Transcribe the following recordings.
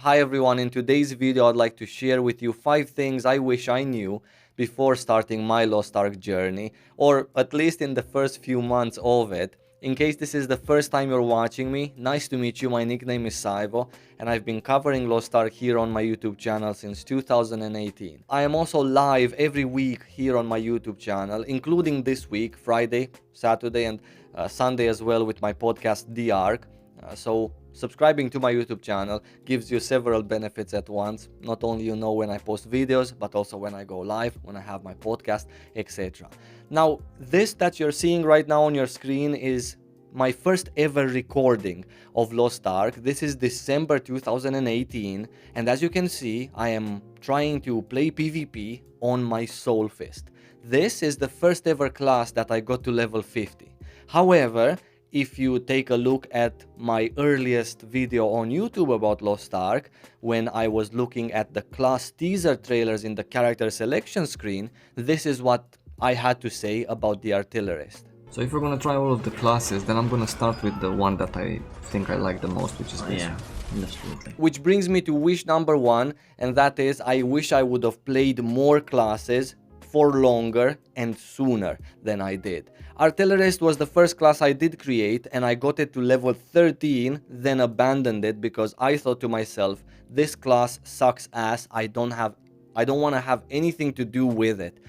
Hi everyone, in today's video I'd like to share with you 5 things I wish I knew before starting my Lost Ark journey, or at least in the first few months of it. In case this is the first time you're watching me, nice to meet you, my nickname is Saivo, and I've been covering Lost Ark here on my YouTube channel since 2018. I am also live every week here on my YouTube channel, including this week, Friday, Saturday and Sunday as well with my podcast The ARK. So subscribing to my YouTube channel gives you several benefits at once. Not only you know when I post videos, but also when I go live, when I have my podcast, etc. Now, this that you're seeing right now on your screen is my first ever recording of Lost Ark. This is December 2018, and as you can see, I am trying to play PvP on my Soul Fist. This is the first ever class that I got to level 50. However, if you take a look at my earliest video on YouTube about Lost Ark, when I was looking at the class teaser trailers in the character selection screen, this is what I had to say about the artillerist. So if we're gonna try all of the classes, then I'm gonna start with the one that I think I like the most, which is this. Yeah, absolutely. Which brings me to wish number 1, and that is I wish I would have played more classes for longer and sooner than I did. Artillerist was the first class I did create, and I got it to level 13, then abandoned it because I thought to myself, this class sucks ass, I don't want to have anything to do with it.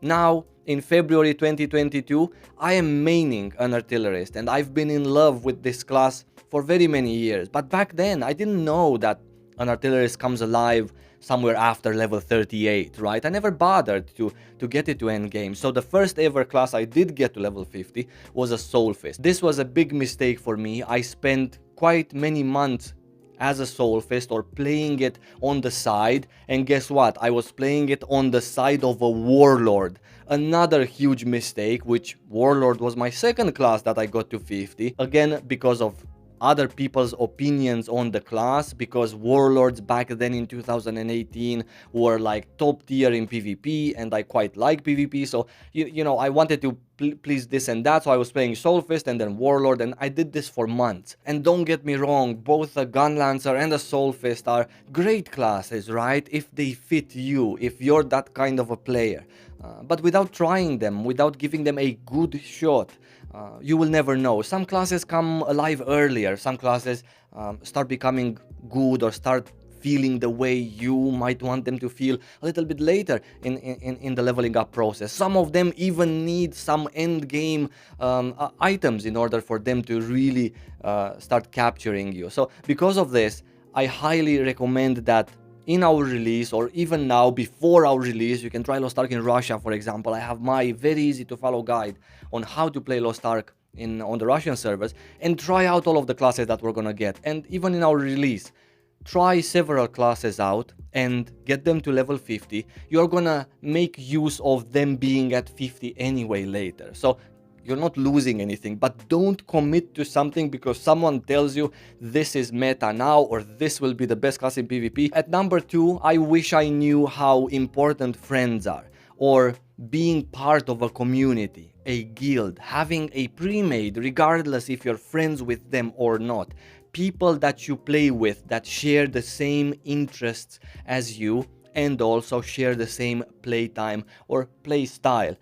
Now, in February 2022, I am maining an artillerist, and I've been in love with this class for very many years. But back then, I didn't know that an artillerist comes alive somewhere after level 38, right? I never bothered to get it to endgame. So the first ever class I did get to level 50 was a Soul Fist. This was a big mistake for me. I spent quite many months as a Soul Fist or playing it on the side, and guess what? I was playing it on the side of a Warlord. Another huge mistake, which Warlord was my second class that I got to 50, again because of other people's opinions on the class, because Warlords back then in 2018 were like top tier in PvP, and I quite like PvP, so you know, I wanted to please this and that, so I was playing Soul Fist and then Warlord, and I did this for months. And don't get me wrong, both a Gun Lancer and a Soul Fist are great classes, right? If they fit you, if you're that kind of a player. But without trying them, without giving them a good shot, you will never know. Some classes come alive earlier, some classes start becoming good or start feeling the way you might want them to feel a little bit later in the leveling up process. Some of them even need some end game items in order for them to really start capturing you. So because of this, I highly recommend that in our release, or even now before our release, you can try Lost Ark in Russia, for example. I have my very easy to follow guide on how to play Lost Ark on the Russian servers, and try out all of the classes that we're gonna get. And even in our release, try several classes out and get them to level 50. You're gonna make use of them being at 50 anyway later. So you're not losing anything, but don't commit to something because someone tells you this is meta now or this will be the best class in PvP. At number 2, I wish I knew how important friends are, or being part of a community, a guild, having a pre-made, regardless if you're friends with them or not. People that you play with that share the same interests as you and also share the same playtime or play style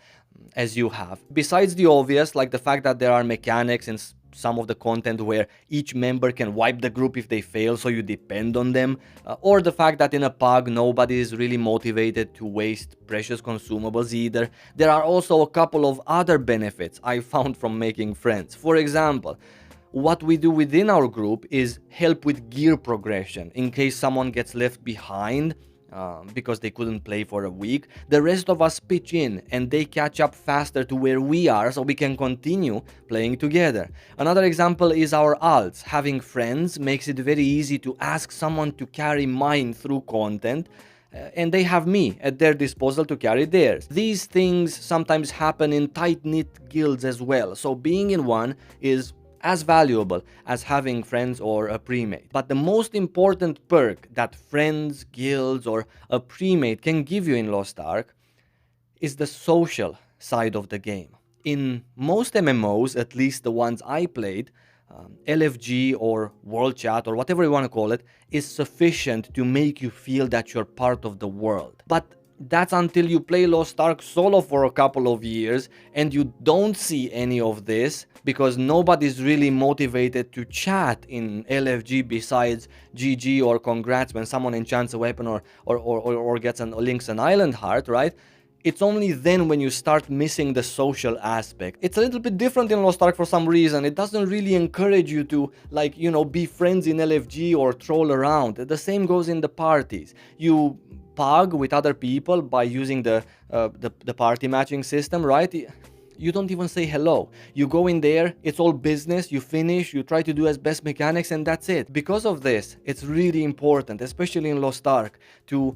as you have. Besides the obvious, like the fact that there are mechanics in some of the content where each member can wipe the group if they fail, so you depend on them, or the fact that in a PUG nobody is really motivated to waste precious consumables either. There are also a couple of other benefits I found from making friends. For example, what we do within our group is help with gear progression in case someone gets left behind because they couldn't play for a week. The rest of us pitch in and they catch up faster to where we are, so we can continue playing together. Another example is our alts. Having friends makes it very easy to ask someone to carry mine through content, and they have me at their disposal to carry theirs. These things sometimes happen in tight-knit guilds as well, so being in one is as valuable as having friends or a premade. But the most important perk that friends, guilds, or a premade can give you in Lost Ark is the social side of the game. In most MMOs, at least the ones I played, LFG or world chat or whatever you want to call it is sufficient to make you feel that you're part of the world. But that's until you play Lost Ark solo for a couple of years and you don't see any of this because nobody's really motivated to chat in LFG besides GG or congrats when someone enchants a weapon or gets or links an island heart, right? It's only then when you start missing the social aspect. It's a little bit different in Lost Ark for some reason. It doesn't really encourage you to, like, you know, be friends in LFG or troll around. The same goes in the parties. You pug with other people by using the party matching system, right? You don't even say hello. You go in there, it's all business, you finish, you try to do as best mechanics, and that's it. Because of this, it's really important, especially in Lost Ark, to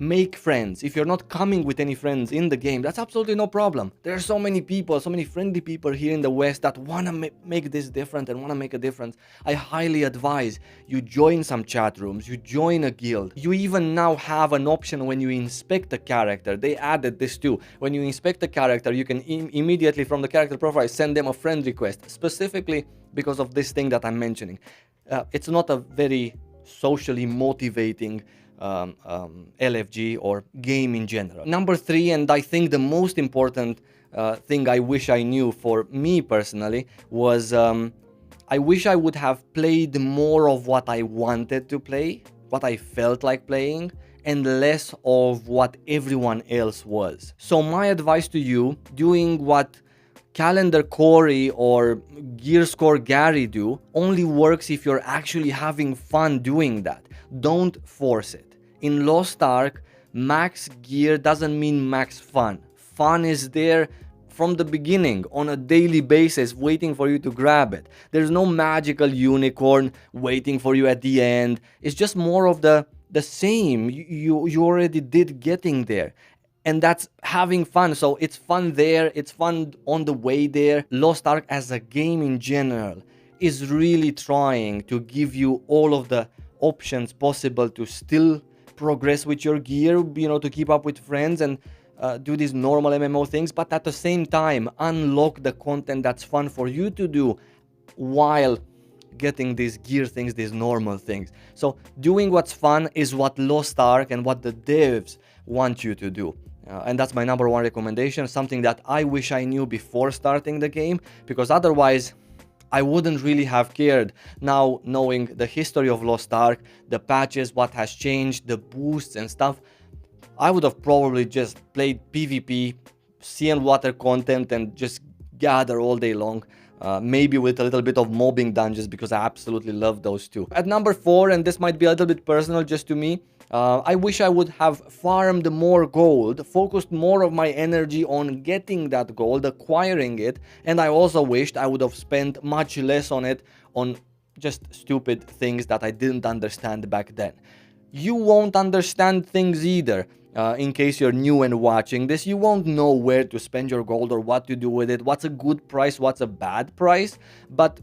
make friends. If you're not coming with any friends in the game, that's absolutely no problem. There are so many people, so many friendly people here in the West that want to make this different and want to make a difference. I highly advise you join some chat rooms, you join a guild. You even now have an option when you inspect the character. They added this too. When you inspect the character, you can immediately from the character profile send them a friend request, specifically because of this thing that I'm mentioning. It's not a very socially motivating LFG or game in general. Number 3, and I think the most important thing I wish I knew for me personally was I wish I would have played more of what I wanted to play, what I felt like playing, and less of what everyone else was. So my advice to you, doing what Calendar Corey or Gear Score Gary do only works if you're actually having fun doing that. Don't force it. In Lost Ark, max gear doesn't mean max fun. Fun is there from the beginning, on a daily basis, waiting for you to grab it. There's no magical unicorn waiting for you at the end. It's just more of the same. You already did getting there. And that's having fun. So it's fun there, it's fun on the way there. Lost Ark as a game in general is really trying to give you all of the options possible to still progress with your gear, you know, to keep up with friends and do these normal MMO things, but at the same time unlock the content that's fun for you to do while getting these gear things, these normal things. So doing what's fun is what Lost Ark and what the devs want you to do. And that's my number 1 recommendation, something that I wish I knew before starting the game, because otherwise I wouldn't really have cared. Now, knowing the history of Lost Ark, the patches, what has changed, the boosts and stuff, I would have probably just played PvP, sea and water content, and just gather all day long. Maybe with a little bit of mobbing dungeons, because I absolutely love those too. At number 4, and this might be a little bit personal just to me, I wish I would have farmed more gold, focused more of my energy on getting that gold, acquiring it, and I also wished I would have spent much less on it on just stupid things that I didn't understand back then. You won't understand things either. In case you're new and watching this, you won't know where to spend your gold or what to do with it, what's a good price, what's a bad price. But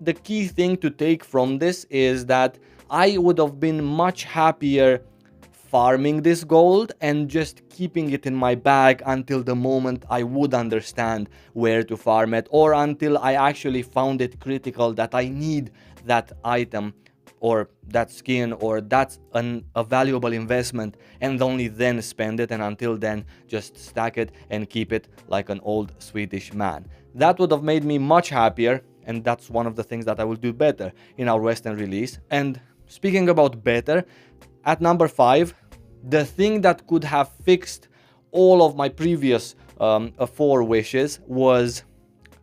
the key thing to take from this is that I would have been much happier farming this gold and just keeping it in my bag until the moment I would understand where to farm it, or until I actually found it critical that I need that item or that skin, or that's a valuable investment, and only then spend it, and until then just stack it and keep it like an old Swedish man. That would have made me much happier, and that's one of the things that I will do better in our Western release. And speaking about better, at number 5, the thing that could have fixed all of my previous 4 wishes was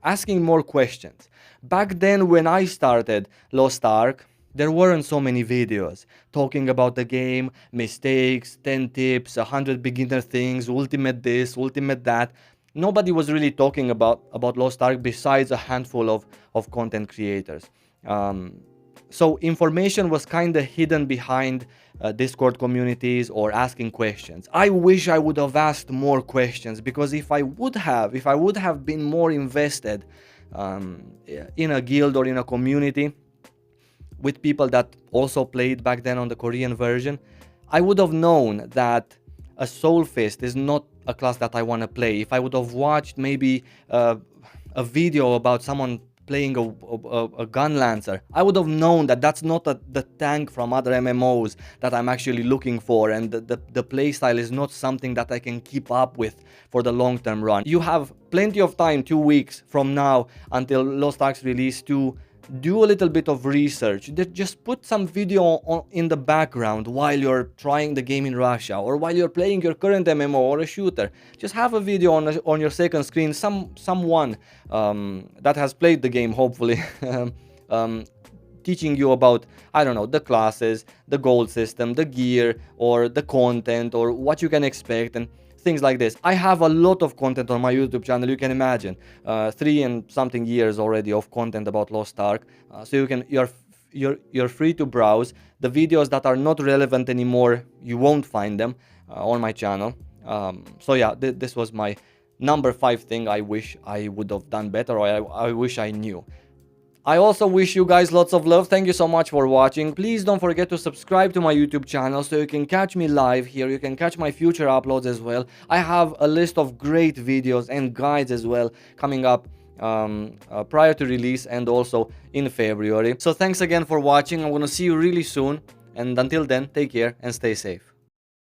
asking more questions. Back then when I started Lost Ark, there weren't so many videos talking about the game, mistakes, 10 tips, 100 beginner things, ultimate this, ultimate that. Nobody was really talking about Lost Ark besides a handful of content creators. So information was kind of hidden behind Discord communities or asking questions. I wish I would have asked more questions, because if I would have been more invested in a guild or in a community with people that also played back then on the Korean version, I would have known that a Soul Fist is not a class that I want to play. If I would have watched maybe a video about someone playing a gun lancer. I would have known that that's not the tank from other MMOs that I'm actually looking for, and the playstyle is not something that I can keep up with for the long-term run. You have plenty of time, 2 weeks from now until Lost Ark release, to do a little bit of research. Just put some video in the background while you're trying the game in Russia, or while you're playing your current MMO or a shooter. Just have a video on your second screen, someone that has played the game, hopefully, teaching you about, I don't know, the classes, the gold system, the gear, or the content, or what you can expect, and things like this. I have a lot of content on my YouTube channel, you can imagine. 3 and something years already of content about Lost Ark. So you're free to browse. The videos that are not relevant anymore, you won't find them on my channel. So yeah, this was my number 5 thing I wish I would have done better, or I wish I knew. I also wish you guys lots of love. Thank you so much for watching. Please don't forget to subscribe to my YouTube channel so you can catch me live here. You can catch my future uploads as well. I have a list of great videos and guides as well coming up prior to release and also in February. So thanks again for watching. I'm gonna see you really soon. And until then, take care and stay safe.